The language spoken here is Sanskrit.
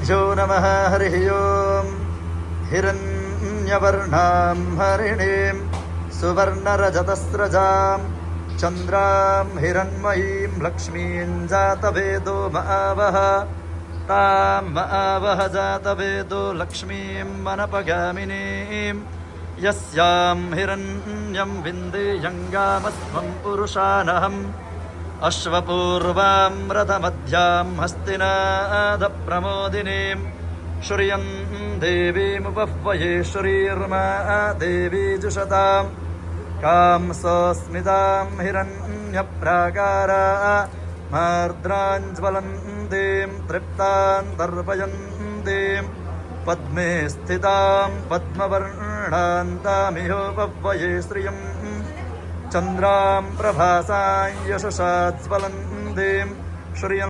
श्रीगुरुभ्यो नमः। हरिः ओम्। हिरण्यवर्णां हरिणीं सुवर्णरजतस्रजां चन्द्रां हिरण्मयीं लक्ष्मीं जातवेदो महावः तां महावः जातवेदो लक्ष्मीं मनपगामिनीं यस्यां हिरण्यं विन्देयङ्गामस्त्वं पुरुषानहम् अश्वपूर्वां रथमध्यां हस्तिनादप्रमोदिनीं श्रियं देवीमुपह्वये श्रीर्मा देवी जुषतां कांसोऽस्मितां हिरण्यप्राकारा मार्द्राञ्ज्वलन्तीं तृप्तां तर्पयन्तीं पद्मे स्थितां पद्मवर्णान्तामिहोपह्वये श्रियं चन्द्रां प्रभासां यशसा ज्वलन्तीं श्रियं